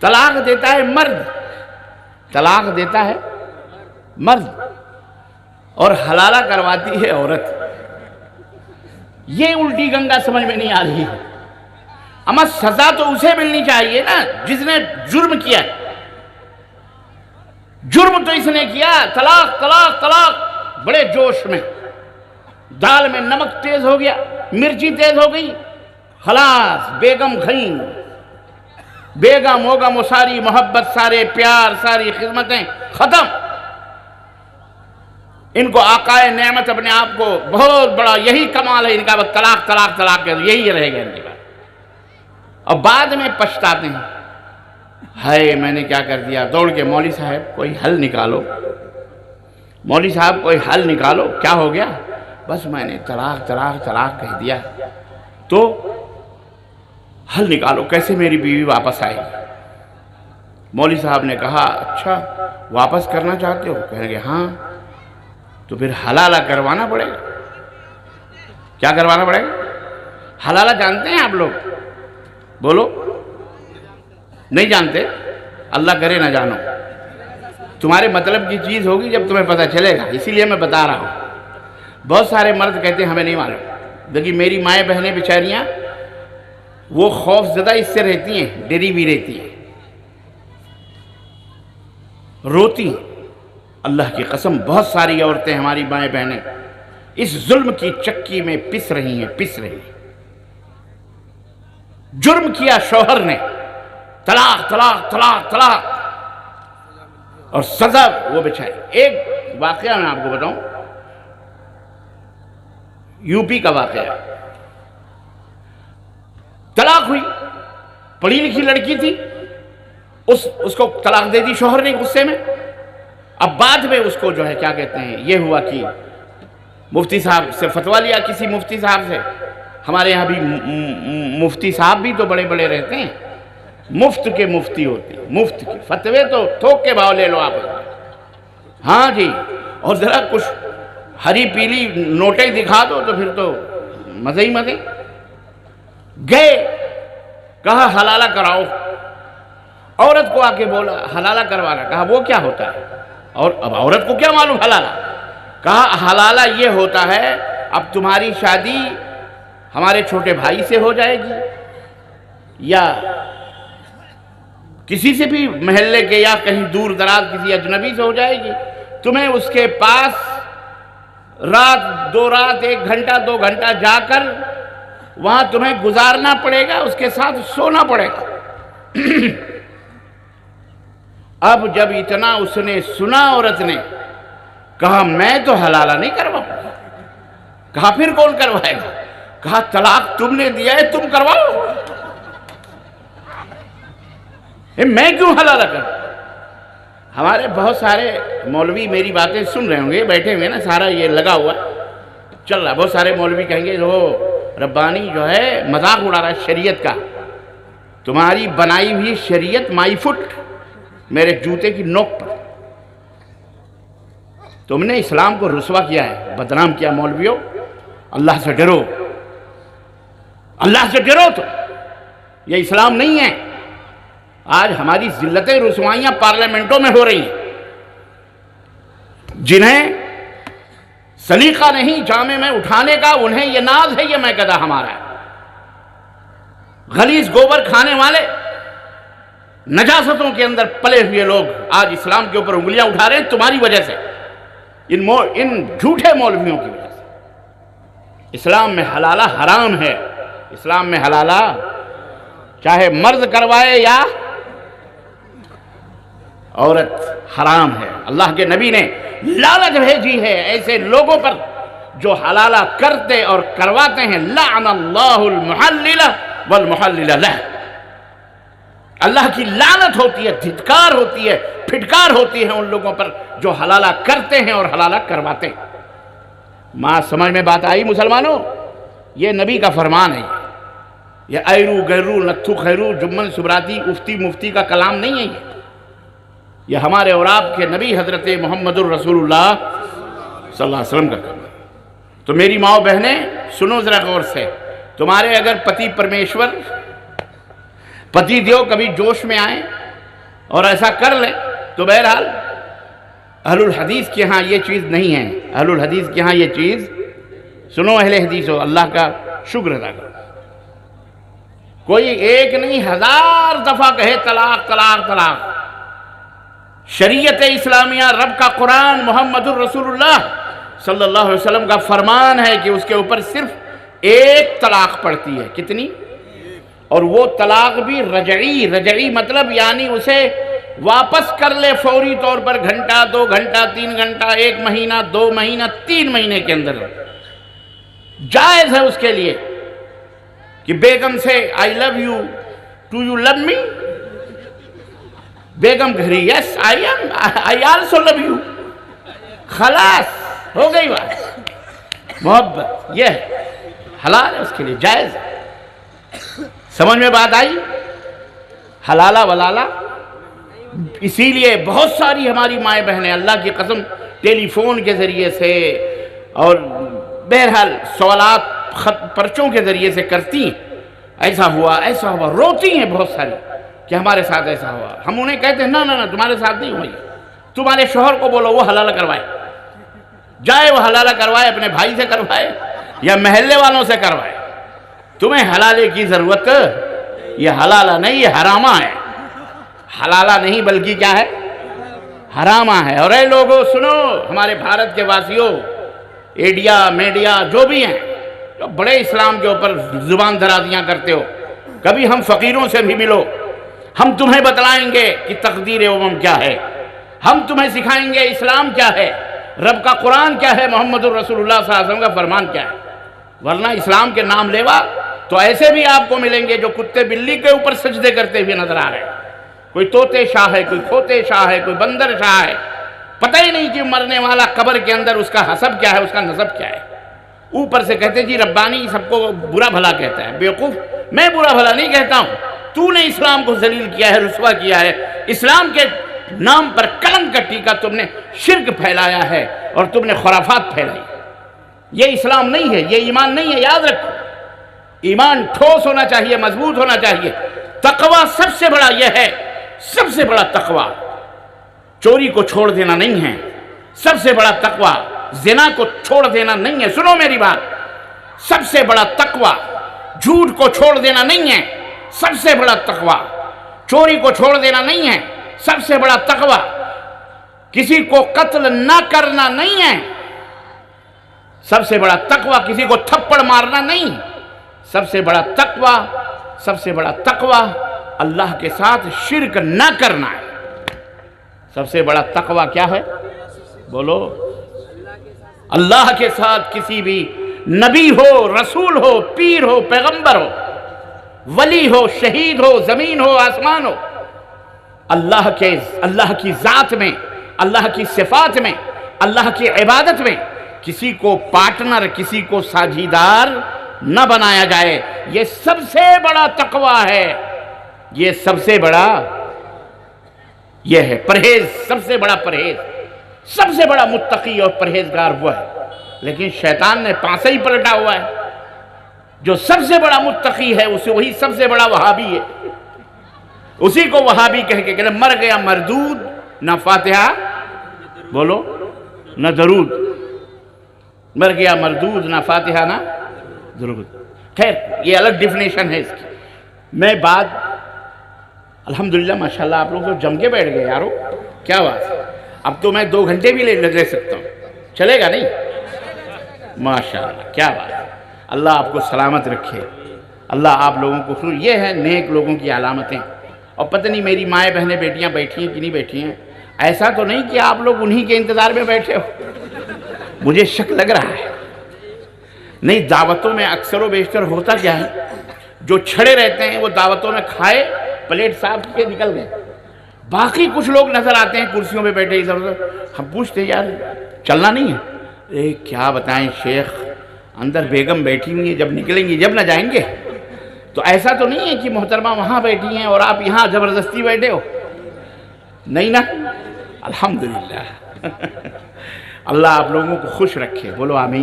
طلاق دیتا ہے مرد، طلاق دیتا ہے مرد اور حلالہ کرواتی ہے عورت۔ یہ الٹی گنگا سمجھ میں نہیں آ رہی ہے۔ اما سزا تو اسے ملنی چاہیے نا جس نے جرم کیا۔ جرم تو اس نے کیا، طلاق طلاق طلاق، بڑے جوش میں، دال میں نمک تیز ہو گیا، مرچی تیز ہو گئی، خلاص بیگم گھیں، بیگم ہوگم وہ ساری محبت، سارے پیار، ساری خدمتیں ختم۔ ان کو آقائے نعمت اپنے آپ کو بہت بڑا، یہی کمال ہے ان کا، بس طلاق طلاق طلاق کر، یہی رہے گا ان کے بعد، اور بعد میں پچھتاتے ہیں، ہائے میں نے کیا کر دیا، دوڑ کے مولوی صاحب کوئی حل نکالو، مولوی صاحب کوئی حل نکالو، کیا ہو گیا؟ بس میں نے طلاق طلاق طلاق کہہ دیا، تو حل نکالو کیسے میری بیوی واپس آئے گی؟ مولوی صاحب نے کہا اچھا واپس کرنا چاہتے ہو؟ کہنے لگے ہاں، تو پھر حلالہ کروانا پڑے گا۔ کیا کروانا پڑے گا؟ حلالہ جانتے ہیں آپ لوگ؟ بولو، نہیں جانتے؟ اللہ کرے نہ جانو، تمہارے مطلب کی چیز ہوگی جب تمہیں پتہ چلے گا، اسی لیے میں بتا رہا ہوں۔ بہت سارے مرد کہتے ہیں ہمیں نہیں معلوم، دیکھیے میری مائیں بہنیں بیچاریاں وہ خوف زدہ اس سے رہتی ہیں، ڈری بھی رہتی ہیں، روتی ہیں۔ اللہ کی قسم بہت ساری عورتیں ہماری مائیں بہنیں اس ظلم کی چکی میں پس رہی ہیں، پس رہی ہیں۔ جرم کیا شوہر نے، طلاق طلاق طلاق طلاق، اور سزا وہ بچائی۔ ایک واقعہ میں آپ کو بتاؤں، یو پی کا واقعہ، طلاق ہوئی، پڑھی لکھی لڑکی تھی، اس کو طلاق دے دی شوہر نے غصے میں۔ اب بعد میں اس کو جو ہے کیا کہتے ہیں، یہ ہوا کہ مفتی صاحب سے فتویٰ لیا، کسی مفتی صاحب سے، ہمارے یہاں بھی مفتی صاحب بھی تو بڑے بڑے رہتے ہیں، مفت کے مفتی ہوتے ہیں، مفت کے فتوے تو تھوک کے بھاؤ لے لو آپ، ہاں جی، اور ذرا کچھ ہری پیلی نوٹیں دکھا دو تو پھر تو مزے ہی مزے۔ گئے، کہا حلالہ کراؤ، عورت کو آ کے بولا حلالہ کروانا، کہا وہ کیا ہوتا ہے؟ اور اب عورت کو کیا معلوم حلالہ؟ کہا حلالہ یہ ہوتا ہے اب تمہاری شادی ہمارے چھوٹے بھائی سے ہو جائے گی یا کسی سے بھی محلے کے یا کہیں دور دراز کسی اجنبی سے ہو جائے گی، تمہیں اس کے پاس رات دو رات 1 گھنٹہ 2 گھنٹہ جا کر وہاں تمہیں گزارنا پڑے گا، اس کے ساتھ سونا پڑے گا۔ اب جب اتنا اس نے سنا عورت نے، کہا میں تو حلالہ نہیں کرواؤں گا۔ کہا پھر کون کروائے گا؟ کہا طلاق تم نے دیا ہے، تم کرواؤ، میں کیوں حلالہ کروں؟ ہمارے بہت سارے مولوی میری باتیں سن رہے ہوں گے، بیٹھے ہوئے نا، سارا یہ لگا ہوا چل رہا، بہت سارے مولوی کہیں گے وہ ربانی جو ہے مذاق اڑا رہا ہے شریعت کا، تمہاری بنائی ہوئی شریعت مائی فٹ، میرے جوتے کی نوک پر، تم نے اسلام کو رسوا کیا ہے، بدنام کیا۔ مولویوں اللہ سے ڈرو، اللہ سے ڈرو، تو یہ اسلام نہیں ہے۔ آج ہماری ذلتیں رسوائیاں پارلیمنٹوں میں ہو رہی ہیں، جنہیں سلیقہ نہیں جامع میں اٹھانے کا، انہیں یہ ناز ہے یہ میں گدھا ہمارا ہے۔ غلیظ گوبر کھانے والے، نجاستوں کے اندر پلے ہوئے لوگ آج اسلام کے اوپر انگلیاں اٹھا رہے ہیں تمہاری وجہ سے، ان جھوٹے مولویوں کی وجہ سے۔ اسلام میں حلالہ حرام ہے، اسلام میں حلالہ چاہے مرد کروائے یا عورت، حرام ہے۔ اللہ کے نبی نے لعنت بھیجی ہے ایسے لوگوں پر جو حلالہ کرتے اور کرواتے ہیں۔ لعن اللہ المحلل والمحلل لہ، اللہ کی لعنت ہوتی ہے، دھتکار ہوتی ہے، پھٹکار ہوتی ہے ان لوگوں پر جو حلالہ کرتے ہیں اور حلالہ کرواتے ہیں۔ ماں سمجھ میں بات آئی مسلمانوں؟ یہ نبی کا فرمان ہے، یہ ایرو گیرو نتھو خیرو جمن سبراتی افتی مفتی کا کلام نہیں ہے، یہ ہمارے اور آپ کے نبی حضرت محمد الرسول اللہ صلی اللہ علیہ وسلم کا کلام ہے۔ تو میری ماں بہنیں سنو ذرا غور سے، تمہارے اگر پتی پرمیشور، پتی دیو کبھی جوش میں آئیں اور ایسا کر لیں تو بہرحال اہل الحدیث کے ہاں یہ چیز نہیں ہے. اہل الحدیث کے ہاں یہ چیز، سنو اہل حدیث ہو، اللہ کا شکر ادا کرو. کوئی ایک نہیں 1000 دفعہ کہے طلاق طلاق طلاق. شریعت اسلامیہ، رب کا قرآن، محمد الرسول اللہ صلی اللہ علیہ وسلم کا فرمان ہے کہ اس کے اوپر صرف ایک طلاق پڑتی ہے. کتنی؟ اور وہ طلاق بھی رجعی مطلب یعنی اسے واپس کر لے فوری طور پر، گھنٹہ 2 گھنٹہ 3 گھنٹہ 1 مہینہ 2 مہینہ 3 مہینے کے اندر. جائز ہے اس کے لیے کہ بیگم سے I love you, do you love me? بیگم گھری یس آئی آلسو لو یو. خلاص ہو گئی بات. محبت یہ حلال ہے اس کے لیے، جائز ہے. سمجھ میں بات آئی؟ حلالہ ولالہ. اسی لیے بہت ساری ہماری مائیں بہنیں اللہ کی قسم ٹیلی فون کے ذریعے سے اور بہرحال سوالات پرچوں کے ذریعے سے کرتی ہیں، ایسا ہوا ایسا ہوا، روتی ہیں بہت ساری کہ ہمارے ساتھ ایسا ہوا. ہم انہیں کہتے ہیں نہ تمہارے ساتھ نہیں ہوا. تمہارے شوہر کو بولو وہ حلالہ کروائے، جائے وہ حلالہ کروائے، اپنے بھائی سے کروائے یا محلے والوں سے کروائے. تمہیں حلالے کی ضرورت، یہ حلالہ نہیں، یہ حرامہ ہے. حلالہ نہیں بلکہ کیا ہے؟ حرامہ ہے. اور اے لوگوں سنو، ہمارے بھارت کے واسیوں، ایڈیا میڈیا جو بھی ہیں، جو بڑے اسلام کے اوپر زبان درازیاں کرتے ہو، کبھی ہم فقیروں سے بھی ملو، ہم تمہیں بتلائیں گے کہ تقدیر امم کیا ہے. ہم تمہیں سکھائیں گے اسلام کیا ہے، رب کا قرآن کیا ہے، محمد الرسول اللہ صلی اللہ علیہ وسلم کا فرمان کیا ہے. ورنہ اسلام کے نام لیوا تو ایسے بھی آپ کو ملیں گے جو کتے بلی کے اوپر سجدے کرتے ہوئے نظر آ رہے ہیں. کوئی طوطے شاہ ہے، کوئی کھوتے شاہ ہے، کوئی بندر شاہ ہے. پتہ ہی نہیں کہ مرنے والا قبر کے اندر اس کا حسب کیا ہے، اس کا نسب کیا ہے. اوپر سے کہتے جی ربانی سب کو برا بھلا کہتا ہے. بیوقوف، میں برا بھلا نہیں کہتا ہوں. تو نے اسلام کو ذلیل کیا ہے، رسوا کیا ہے. اسلام کے نام پر کلنک کا ٹیکا تم نے شرک پھیلایا ہے اور تم نے خرافات پھیلائی. یہ اسلام نہیں ہے، یہ ایمان نہیں ہے. یاد رکھو، ایمان ٹھوس ہونا چاہیے، مضبوط ہونا چاہیے. تقوی سب سے بڑا یہ ہے، سب سے بڑا تقوی چوری کو چھوڑ دینا نہیں ہے. سب سے بڑا تقوی زنا کو چھوڑ دینا نہیں ہے. سنو میری بات، سب سے بڑا تقوی جھوٹ کو چھوڑ دینا نہیں ہے. سب سے بڑا تقوی چوری کو چھوڑ دینا نہیں ہے. سب سے بڑا تقوی کسی کو قتل نہ کرنا نہیں ہے. سب سے بڑا تقوی کسی کو تھپڑ مارنا نہیں. سب سے بڑا تقوی اللہ کے ساتھ شرک نہ کرنا ہے. سب سے بڑا تقوی کیا ہے؟ بولو. اللہ کے ساتھ کسی بھی نبی ہو، رسول ہو، پیر ہو، پیغمبر ہو، ولی ہو، شہید ہو، زمین ہو، آسمان ہو، اللہ کی ذات میں، اللہ کی صفات میں، اللہ کی عبادت میں کسی کو پارٹنر، کسی کو ساجھیدار نہ بنایا جائے. یہ سب سے بڑا تقوی ہے. یہ سب سے بڑا یہ ہے پرہیز. سب سے بڑا پرہیز، سب سے بڑا متقی اور پرہیزگار ہوا ہے. لیکن شیطان نے پانسا ہی پلٹا ہوا ہے. جو سب سے بڑا متقی ہے اسے وہی سب سے بڑا وہابی ہے. اسی کو وہابی کہہ کے کہ مر گیا مردود، نہ فاتحہ بولو نہ درود. مر گیا مردود، نہ فاتحہ نہ درود. خیر یہ الگ ڈیفینیشن ہے اس کی. میں بات الحمدللہ ماشاءاللہ آپ لوگ تو جم کے بیٹھ گئے یارو، کیا بات. اب تو میں 2 گھنٹے بھی لے سکتا ہوں، چلے گا نہیں؟ ماشاءاللہ کیا بات. اللہ آپ کو سلامت رکھے. اللہ آپ لوگوں کو یہ ہے نیک لوگوں کی علامتیں. اور پتہ نہیں میری مائیں بہنیں بیٹیاں بیٹھی ہیں کہ نہیں بیٹھی ہیں. ایسا تو نہیں کہ آپ لوگ انہی کے انتظار میں بیٹھے ہو. مجھے شک لگ رہا ہے. نہیں، دعوتوں میں اکثر و بیشتر ہوتا کیا ہے، جو چھڑے رہتے ہیں وہ دعوتوں میں کھائے پلیٹ صاف کے نکل گئے. باقی کچھ لوگ نظر آتے ہیں کرسیوں پہ بیٹھے ادھر ادھر. ہم پوچھتے ہیں یار چلنا نہیں ہے؟ کیا بتائیں شیخ، اندر بیگم بیٹھی ہوئی ہیں، جب نکلیں گی جب نہ جائیں گے. تو ایسا تو نہیں ہے کہ محترمہ وہاں بیٹھی ہیں اور آپ یہاں زبردستی بیٹھے ہو. نہیں نا؟ الحمدللہ. اللہ آپ لوگوں کو خوش رکھے. بولو آمین.